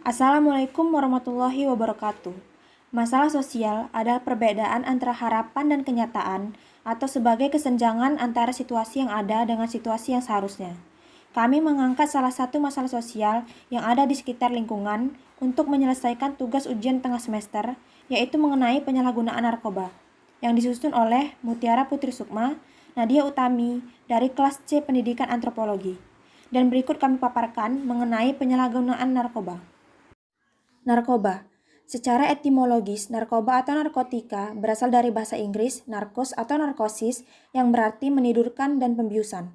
Assalamualaikum warahmatullahi wabarakatuh. Masalah sosial adalah perbedaan antara harapan dan kenyataan atau sebagai kesenjangan antara situasi yang ada dengan situasi yang seharusnya. Kami mengangkat salah satu masalah sosial yang ada di sekitar lingkungan untuk menyelesaikan tugas ujian tengah semester, yaitu mengenai penyalahgunaan narkoba, yang disusun oleh Mutiara Putri Sukma, Nadia Utami, dari kelas C Pendidikan Antropologi. Dan berikut kami paparkan mengenai penyalahgunaan narkoba. Narkoba. Secara etimologis, narkoba atau narkotika berasal dari bahasa Inggris narkos atau narkosis yang berarti menidurkan dan pembiusan.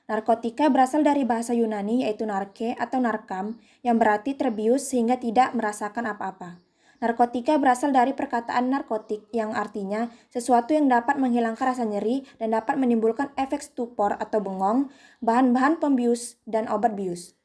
Narkotika berasal dari bahasa Yunani yaitu narke atau narkam yang berarti terbius sehingga tidak merasakan apa-apa. Narkotika berasal dari perkataan narkotik yang artinya sesuatu yang dapat menghilangkan rasa nyeri dan dapat menimbulkan efek stupor atau bengong, bahan-bahan pembius, dan obat bius.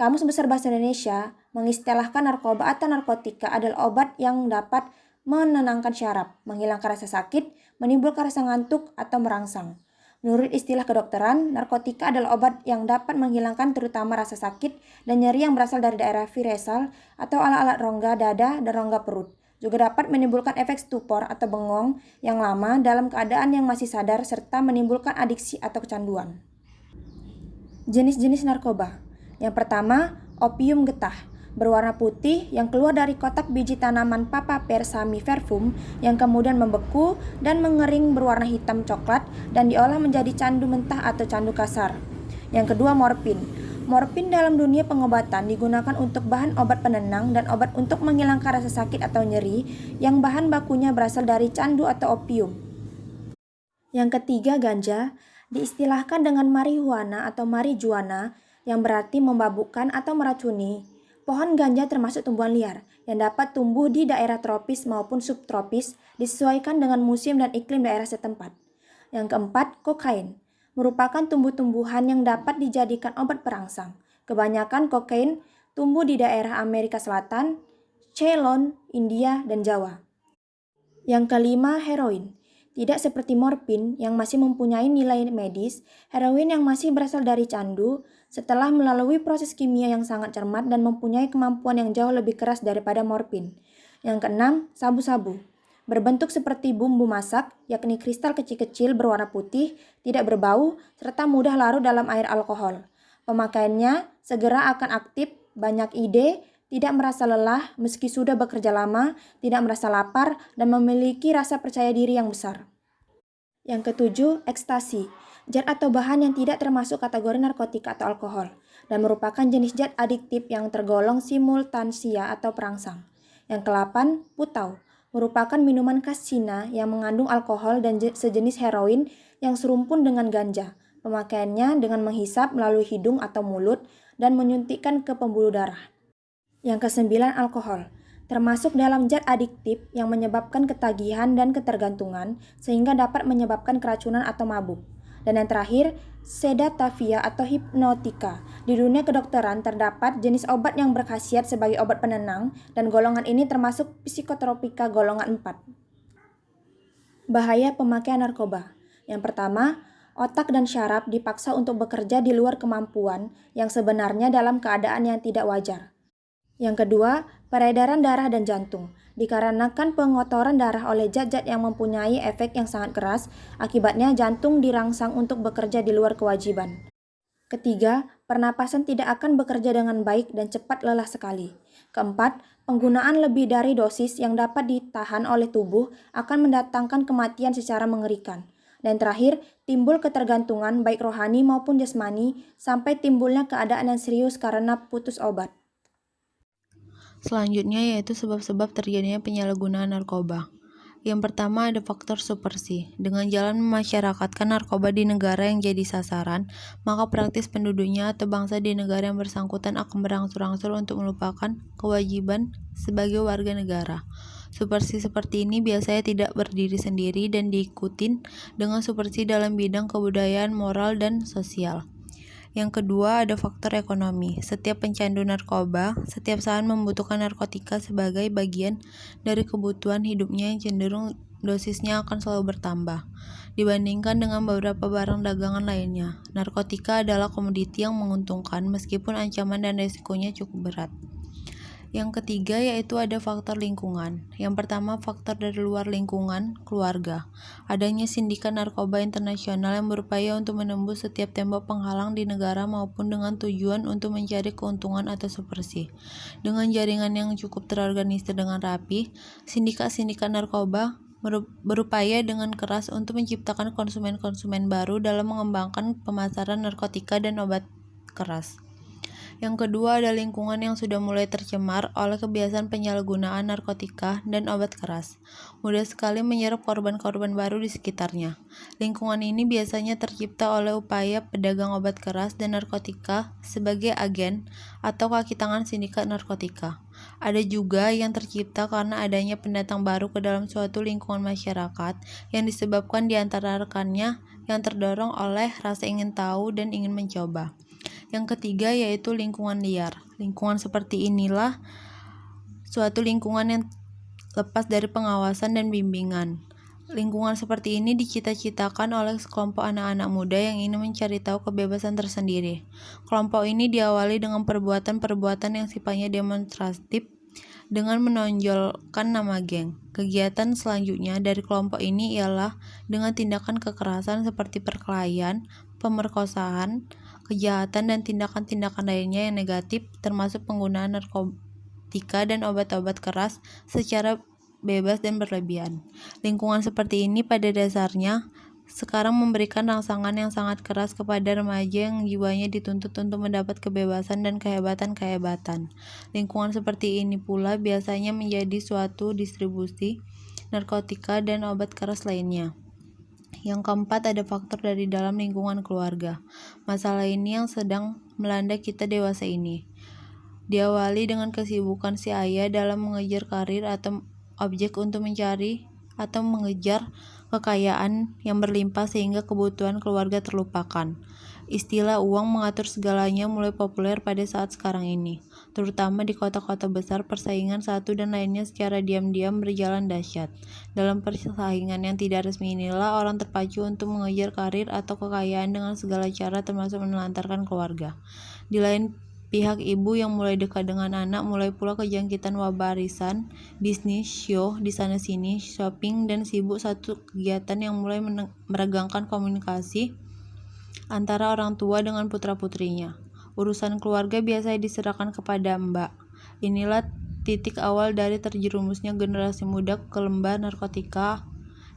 Kamus Besar Bahasa Indonesia mengistilahkan narkoba atau narkotika adalah obat yang dapat menenangkan syaraf, menghilangkan rasa sakit, menimbulkan rasa ngantuk, atau merangsang. Menurut istilah kedokteran, narkotika adalah obat yang dapat menghilangkan terutama rasa sakit dan nyeri yang berasal dari daerah viresal atau alat-alat rongga dada dan rongga perut. Juga dapat menimbulkan efek stupor atau bengong yang lama dalam keadaan yang masih sadar serta menimbulkan adiksi atau kecanduan. Jenis-jenis narkoba. Yang pertama, opium getah, berwarna putih yang keluar dari kotak biji tanaman Papaver samiferum yang kemudian membeku dan mengering berwarna hitam coklat dan diolah menjadi candu mentah atau candu kasar. Yang kedua, morfin. Morfin dalam dunia pengobatan digunakan untuk bahan obat penenang dan obat untuk menghilangkan rasa sakit atau nyeri yang bahan bakunya berasal dari candu atau opium. Yang ketiga, ganja, diistilahkan dengan marihuana atau marijuana yang berarti membabukkan atau meracuni. Pohon ganja termasuk tumbuhan liar yang dapat tumbuh di daerah tropis maupun subtropis disesuaikan dengan musim dan iklim daerah setempat. Yang keempat, kokain, merupakan tumbuh-tumbuhan yang dapat dijadikan obat perangsang. Kebanyakan kokain tumbuh di daerah Amerika Selatan, Ceylon, India, dan Jawa. Yang kelima, heroin. Tidak seperti morfin yang masih mempunyai nilai medis, heroin yang masih berasal dari candu setelah melalui proses kimia yang sangat cermat dan mempunyai kemampuan yang jauh lebih keras daripada morfin. Yang keenam, sabu-sabu. Berbentuk seperti bumbu masak, yakni kristal kecil-kecil berwarna putih, tidak berbau, serta mudah larut dalam air alkohol. Pemakaiannya segera akan aktif, banyak ide, tidak merasa lelah meski sudah bekerja lama, tidak merasa lapar, dan memiliki rasa percaya diri yang besar. Yang ketujuh, ekstasi, zat atau bahan yang tidak termasuk kategori narkotika atau alkohol, dan merupakan jenis zat adiktif yang tergolong simultansia atau perangsang. Yang kedelapan, putau, merupakan minuman khas Cina yang mengandung alkohol dan sejenis heroin yang serumpun dengan ganja. Pemakaiannya dengan menghisap melalui hidung atau mulut dan menyuntikkan ke pembuluh darah. Yang kesembilan, alkohol, termasuk dalam zat adiktif yang menyebabkan ketagihan dan ketergantungan sehingga dapat menyebabkan keracunan atau mabuk. Dan yang terakhir, sedatavia atau hipnotika. Di dunia kedokteran terdapat jenis obat yang berkhasiat sebagai obat penenang dan golongan ini termasuk psikotropika golongan 4. Bahaya pemakaian narkoba. Yang pertama, otak dan syaraf dipaksa untuk bekerja di luar kemampuan yang sebenarnya dalam keadaan yang tidak wajar. Yang kedua, peredaran darah dan jantung. Dikarenakan pengotoran darah oleh zat-zat yang mempunyai efek yang sangat keras, akibatnya jantung dirangsang untuk bekerja di luar kewajiban. Ketiga, pernapasan tidak akan bekerja dengan baik dan cepat lelah sekali. Keempat, penggunaan lebih dari dosis yang dapat ditahan oleh tubuh akan mendatangkan kematian secara mengerikan. Dan terakhir, timbul ketergantungan baik rohani maupun jasmani sampai timbulnya keadaan yang serius karena putus obat. Selanjutnya yaitu sebab-sebab terjadinya penyalahgunaan narkoba. Yang pertama ada faktor subversi. Dengan jalan memasyarakatkan narkoba di negara yang jadi sasaran, maka praktis penduduknya atau bangsa di negara yang bersangkutan akan berangsur-angsur untuk melupakan kewajiban sebagai warga negara. Subversi seperti ini biasanya tidak berdiri sendiri dan diikutin dengan subversi dalam bidang kebudayaan, moral, dan sosial. Yang kedua ada faktor ekonomi. Setiap pencandu narkoba setiap saat membutuhkan narkotika sebagai bagian dari kebutuhan hidupnya yang cenderung dosisnya akan selalu bertambah dibandingkan dengan beberapa barang dagangan lainnya. Narkotika adalah komoditi yang menguntungkan meskipun ancaman dan resikonya cukup berat. Yang ketiga yaitu ada faktor lingkungan. Yang pertama, faktor dari luar lingkungan, keluarga. Adanya sindikat narkoba internasional yang berupaya untuk menembus setiap tembok penghalang di negara maupun dengan tujuan untuk mencari keuntungan atau subversi. Dengan jaringan yang cukup terorganisir dengan rapi, sindikat-sindikat narkoba berupaya dengan keras untuk menciptakan konsumen-konsumen baru dalam mengembangkan pemasaran narkotika dan obat keras. Yang kedua ada lingkungan yang sudah mulai tercemar oleh kebiasaan penyalahgunaan narkotika dan obat keras. Mudah sekali menyerap korban-korban baru di sekitarnya. Lingkungan ini biasanya tercipta oleh upaya pedagang obat keras dan narkotika sebagai agen atau kaki tangan sindikat narkotika. Ada juga yang tercipta karena adanya pendatang baru ke dalam suatu lingkungan masyarakat yang disebabkan di antara rekannya yang terdorong oleh rasa ingin tahu dan ingin mencoba. Yang ketiga yaitu lingkungan liar. Lingkungan seperti inilah suatu lingkungan yang lepas dari pengawasan dan bimbingan. Lingkungan seperti ini dicita-citakan oleh sekelompok anak-anak muda yang ingin mencari tahu kebebasan tersendiri. Kelompok ini diawali dengan perbuatan-perbuatan yang sifatnya demonstratif dengan menonjolkan nama geng. Kegiatan selanjutnya dari kelompok ini ialah dengan tindakan kekerasan seperti perkelahian, pemerkosaan, kejahatan dan tindakan-tindakan lainnya yang negatif termasuk penggunaan narkotika dan obat-obat keras secara bebas dan berlebihan. Lingkungan seperti ini pada dasarnya sekarang memberikan rangsangan yang sangat keras kepada remaja yang jiwanya dituntut untuk mendapat kebebasan dan kehebatan-kehebatan. Lingkungan seperti ini pula biasanya menjadi suatu distribusi narkotika dan obat keras lainnya. Yang keempat ada faktor dari dalam lingkungan keluarga. Masalah ini yang sedang melanda kita dewasa ini. Diawali dengan kesibukan si ayah dalam mengejar karir atau objek untuk mencari atau mengejar kekayaan yang berlimpah sehingga kebutuhan keluarga terlupakan. Istilah uang mengatur segalanya mulai populer pada saat sekarang ini, terutama di kota-kota besar. Persaingan satu dan lainnya secara diam-diam berjalan dahsyat. Dalam persaingan yang tidak resmi inilah orang terpacu untuk mengejar karir atau kekayaan dengan segala cara termasuk menelantarkan keluarga. Di lain pihak ibu yang mulai dekat dengan anak mulai pula kejangkitan wabah arisan, bisnis, show, di sana-sini, shopping, dan sibuk satu kegiatan yang mulai meregangkan komunikasi antara orang tua dengan putra-putrinya. Urusan keluarga biasanya diserahkan kepada mbak. Inilah titik awal dari terjerumusnya generasi muda ke lembah narkotika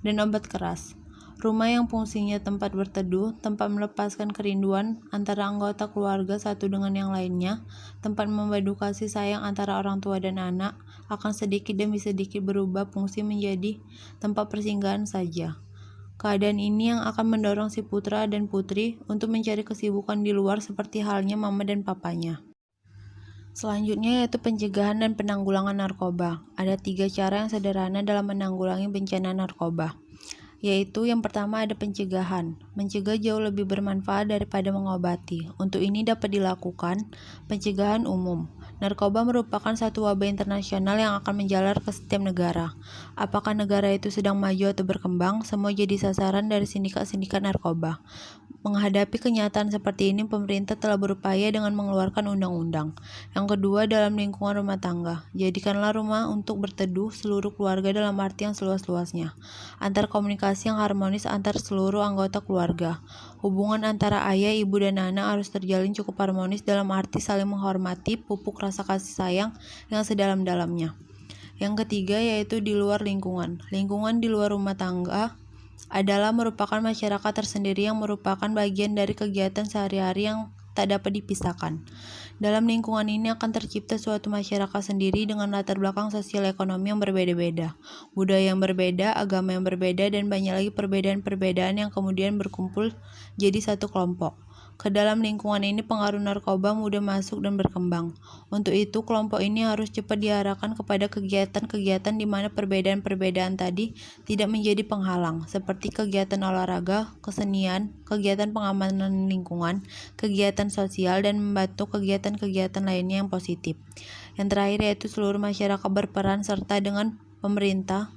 dan obat keras. Rumah yang fungsinya tempat berteduh, tempat melepaskan kerinduan antara anggota keluarga satu dengan yang lainnya, tempat membadu kasih sayang antara orang tua dan anak, akan sedikit demi sedikit berubah fungsi menjadi tempat persinggahan saja. Keadaan ini yang akan mendorong si putra dan putri untuk mencari kesibukan di luar seperti halnya mama dan papanya. Selanjutnya yaitu pencegahan dan penanggulangan narkoba. Ada 3 cara yang sederhana dalam menanggulangi bencana narkoba. Yaitu yang pertama ada pencegahan. Mencegah jauh lebih bermanfaat daripada mengobati. Untuk ini dapat dilakukan pencegahan umum. Narkoba merupakan satu wabah internasional yang akan menjalar ke setiap negara. Apakah negara itu sedang maju atau berkembang, semua jadi sasaran dari sindikat-sindikat narkoba. Menghadapi kenyataan seperti ini, pemerintah telah berupaya dengan mengeluarkan undang-undang. Yang kedua, dalam lingkungan rumah tangga. Jadikanlah rumah untuk berteduh seluruh keluarga dalam arti yang seluas-luasnya. Antar komunikasi yang harmonis antar seluruh anggota keluarga. Hubungan antara ayah, ibu, dan anak harus terjalin cukup harmonis dalam arti saling menghormati, pupuk rasa kasih sayang yang sedalam-dalamnya. Yang ketiga yaitu di luar lingkungan. Lingkungan di luar rumah tangga adalah merupakan masyarakat tersendiri yang merupakan bagian dari kegiatan sehari-hari yang tak dapat dipisahkan. Dalam lingkungan ini akan tercipta suatu masyarakat sendiri dengan latar belakang sosial ekonomi yang berbeda-beda, budaya yang berbeda, agama yang berbeda, dan banyak lagi perbedaan-perbedaan yang kemudian berkumpul jadi satu kelompok. Ke dalam lingkungan ini pengaruh narkoba mudah masuk dan berkembang. Untuk itu, kelompok ini harus cepat diarahkan kepada kegiatan-kegiatan di mana perbedaan-perbedaan tadi tidak menjadi penghalang, seperti kegiatan olahraga, kesenian, kegiatan pengamanan lingkungan, kegiatan sosial, dan membantu kegiatan-kegiatan lainnya yang positif. Yang terakhir yaitu seluruh masyarakat berperan serta dengan pemerintah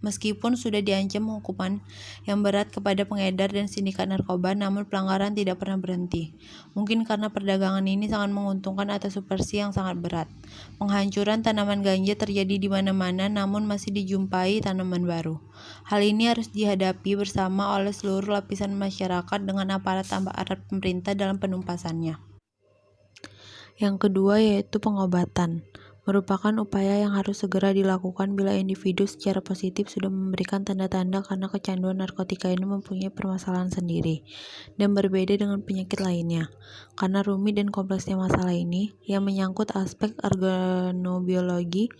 Meskipun sudah diancam hukuman yang berat kepada pengedar dan sindikat narkoba, namun pelanggaran tidak pernah berhenti. Mungkin karena perdagangan ini sangat menguntungkan atas subversi yang sangat berat. Penghancuran tanaman ganja terjadi di mana-mana, namun masih dijumpai tanaman baru. Hal ini harus dihadapi bersama oleh seluruh lapisan masyarakat dengan aparat pemerintah dalam penumpasannya. Yang kedua yaitu pengobatan. Merupakan upaya yang harus segera dilakukan bila individu secara positif sudah memberikan tanda-tanda karena kecanduan narkotika ini mempunyai permasalahan sendiri dan berbeda dengan penyakit lainnya. Karena rumit dan kompleksnya masalah ini yang menyangkut aspek organobiologi,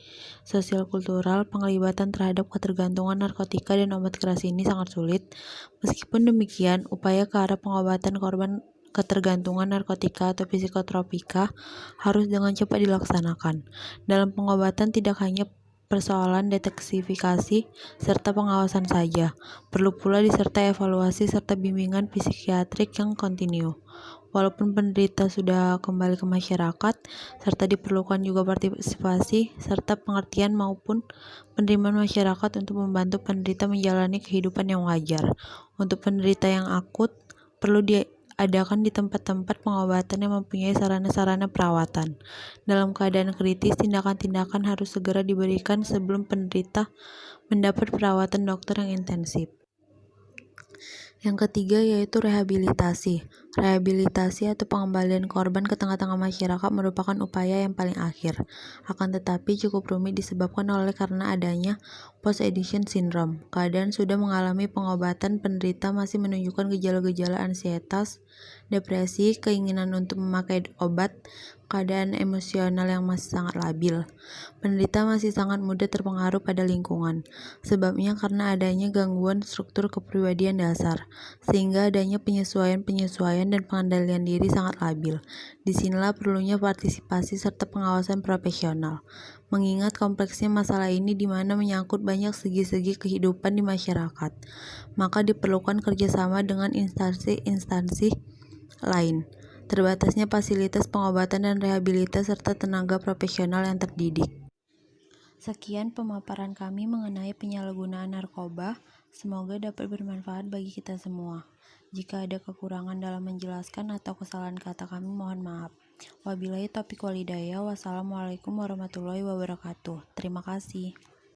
sosial kultural, penglibatan terhadap ketergantungan narkotika dan obat keras ini sangat sulit. Meskipun demikian, upaya ke arah pengobatan korban ketergantungan narkotika atau psikotropika harus dengan cepat dilaksanakan. Dalam pengobatan tidak hanya persoalan deteksifikasi serta pengawasan saja, perlu pula disertai evaluasi serta bimbingan psikiatrik yang kontinu. Walaupun penderita sudah kembali ke masyarakat, serta diperlukan juga partisipasi serta pengertian maupun penerimaan masyarakat untuk membantu penderita menjalani kehidupan yang wajar. Untuk penderita yang akut, perlu diadakan di tempat-tempat pengobatan yang mempunyai sarana-sarana perawatan. Dalam keadaan kritis, tindakan-tindakan harus segera diberikan sebelum penderita mendapat perawatan dokter yang intensif. Yang ketiga yaitu rehabilitasi. Rehabilitasi atau pengembalian korban ke tengah-tengah masyarakat merupakan upaya yang paling akhir. Akan tetapi cukup rumit disebabkan oleh karena adanya post-addiction syndrome. Keadaan sudah mengalami pengobatan, penderita masih menunjukkan gejala-gejala ansietas, depresi, keinginan untuk memakai obat, keadaan emosional yang masih sangat labil. Penderita masih sangat mudah terpengaruh pada lingkungan. Sebabnya karena adanya gangguan struktur kepribadian dasar, sehingga adanya penyesuaian dan pengendalian diri sangat labil. Disinilah perlunya partisipasi serta pengawasan profesional. Mengingat kompleksnya masalah ini di mana menyangkut banyak segi-segi kehidupan di masyarakat, maka diperlukan kerjasama dengan instansi-instansi lain. Terbatasnya fasilitas pengobatan dan rehabilitasi serta tenaga profesional yang terdidik. Sekian pemaparan kami mengenai penyalahgunaan narkoba. Semoga dapat bermanfaat bagi kita semua. Jika ada kekurangan dalam menjelaskan atau kesalahan kata kami, mohon maaf. Wabillahi taufiq walhidayah. Wassalamualaikum warahmatullahi wabarakatuh. Terima kasih.